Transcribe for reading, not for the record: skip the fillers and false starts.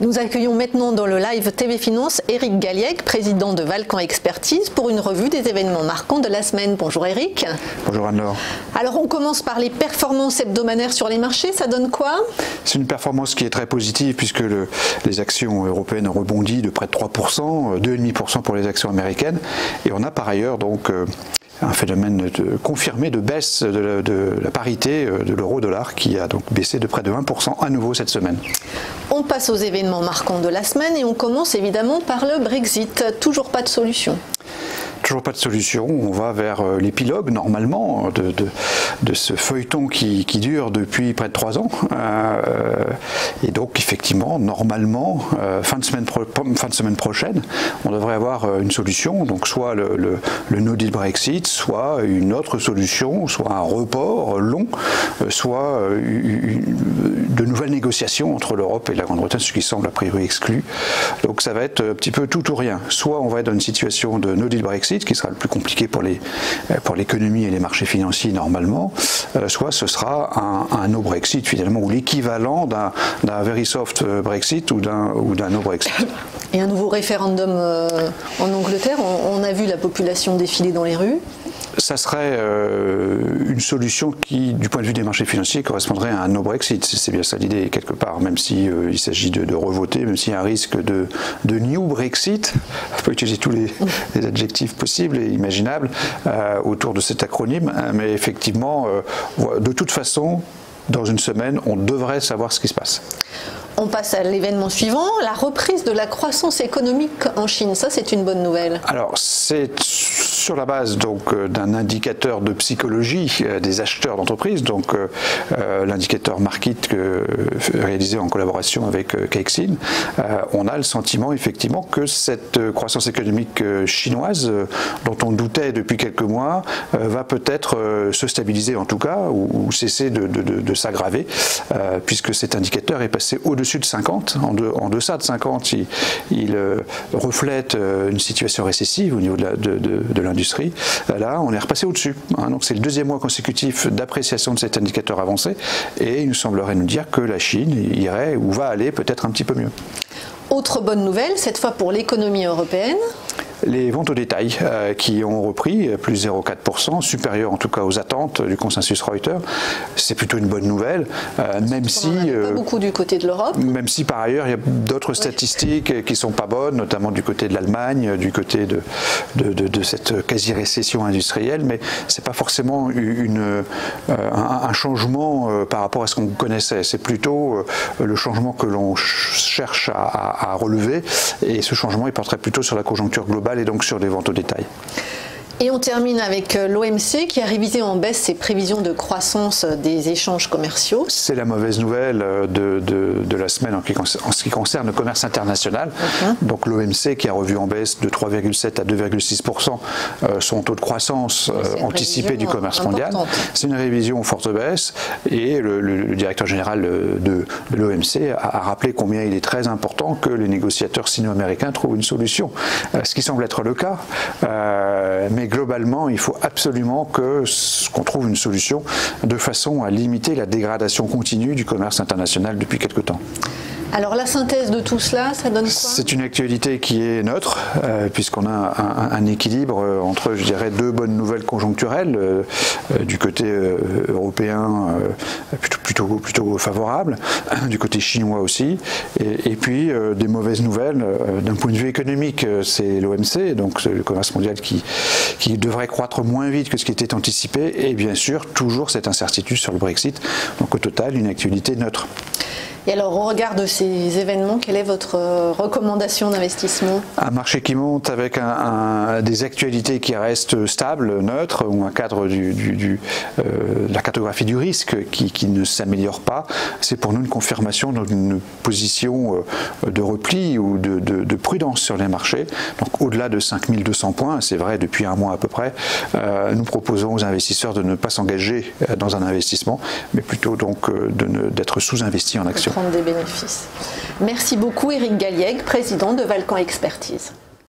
Nous accueillons maintenant dans le live TV Finance Éric Galliègue, président de Valcan Expertise, pour une revue des événements marquants de la semaine. Bonjour Éric. Bonjour Anne-Laure. Alors on commence par les performances hebdomadaires sur les marchés, ça donne quoi? C'est une performance qui est très positive puisque les actions européennes ont rebondi de près de 3%, 2,5% pour les actions américaines. Et on a par ailleurs donc un phénomène confirmé de baisse de la parité de l'euro-dollar qui a donc baissé de près de 1% à nouveau cette semaine. On passe aux événements marquants de la semaine et on commence évidemment par le Brexit. Toujours pas de solution. Toujours pas de solution, on va vers l'épilogue normalement de ce feuilleton qui dure depuis près de 3 ans. Et donc effectivement, normalement, fin de semaine prochaine, on devrait avoir une solution, donc soit le no deal Brexit, soit une autre solution, soit un report long, soit de nouvelles négociations entre l'Europe et la Grande-Bretagne, ce qui semble a priori exclu. Donc ça va être un petit peu tout ou rien. Soit on va être dans une situation de no deal Brexit, qui sera le plus compliqué pour l'économie et les marchés financiers normalement, soit ce sera un no Brexit finalement, ou l'équivalent d'un very soft Brexit ou d'un no Brexit. Et un nouveau référendum en Angleterre, on a vu la population défiler dans les rues. Ça serait une solution qui, du point de vue des marchés financiers, correspondrait à un no-Brexit. C'est bien ça l'idée, quelque part, même si il s'agit de revoter, même s'il y a un risque de new Brexit. On peut utiliser tous les adjectifs possibles et imaginables autour de cet acronyme, mais effectivement, de toute façon, dans une semaine, on devrait savoir ce qui se passe. On passe à l'événement suivant, la reprise de la croissance économique en Chine. Ça, c'est une bonne nouvelle. Alors, c'est sur la base donc d'un indicateur de psychologie des acheteurs d'entreprises, donc l'indicateur Markit réalisé en collaboration avec Caixin. On a le sentiment effectivement que cette croissance économique chinoise, dont on doutait depuis quelques mois, va peut-être se stabiliser en tout cas, ou cesser de s'aggraver, puisque cet indicateur est passé au-dessus de 50, en deçà de 50, il reflète une situation récessive au niveau de l'industrie. Là, on est repassé au-dessus. Donc c'est le deuxième mois consécutif d'appréciation de cet indicateur avancé, et il nous semblerait nous dire que la Chine irait ou va aller peut-être un petit peu mieux. Autre bonne nouvelle, cette fois pour l'économie européenne. Les ventes au détail qui ont repris, plus 0,4%, supérieur en tout cas aux attentes du consensus Reuters. C'est plutôt une bonne nouvelle, même si... pas beaucoup du côté de l'Europe. Même si par ailleurs, il y a d'autres statistiques qui ne sont pas bonnes, notamment du côté de l'Allemagne, du côté de cette quasi-récession industrielle, mais ce n'est pas forcément un changement par rapport à ce qu'on connaissait. C'est plutôt le changement que l'on cherche à relever, et ce changement, il porterait plutôt sur la conjoncture globale et donc sur les ventes au détail. Et on termine avec l'OMC qui a révisé en baisse ses prévisions de croissance des échanges commerciaux. C'est la mauvaise nouvelle de la semaine en ce qui concerne le commerce international. Donc l'OMC qui a revu en baisse de 3,7 à 2,6% son taux de croissance anticipé du commerce mondial. C'est une révision forte baisse, et le directeur général de l'OMC a rappelé combien il est très important que les négociateurs sino-américains trouvent une solution, ce qui semble être le cas. Mais globalement, il faut absolument qu'on trouve une solution de façon à limiter la dégradation continue du commerce international depuis quelque temps. Alors la synthèse de tout cela, ça donne quoi? C'est une actualité qui est neutre, puisqu'on a un équilibre entre, je dirais, deux bonnes nouvelles conjoncturelles, du côté européen plutôt favorable, du côté chinois aussi, et puis des mauvaises nouvelles d'un point de vue économique. C'est l'OMC, donc le commerce mondial qui devrait croître moins vite que ce qui était anticipé, et bien sûr toujours cette incertitude sur le Brexit. Donc au total, une actualité neutre. Et alors, au regard de ces événements, quelle est votre recommandation d'investissement? Un marché qui monte avec des actualités qui restent stables, neutres, ou un cadre la cartographie du risque qui ne s'améliore pas. C'est pour nous une confirmation d'une position de repli ou de prudence sur les marchés. Donc au-delà de 5200 points, c'est vrai depuis un mois à peu près, nous proposons aux investisseurs de ne pas s'engager dans un investissement, mais plutôt donc d'être sous-investis en actions. Des bénéfices. Merci beaucoup Éric Galliègue, président de Valcan Expertise.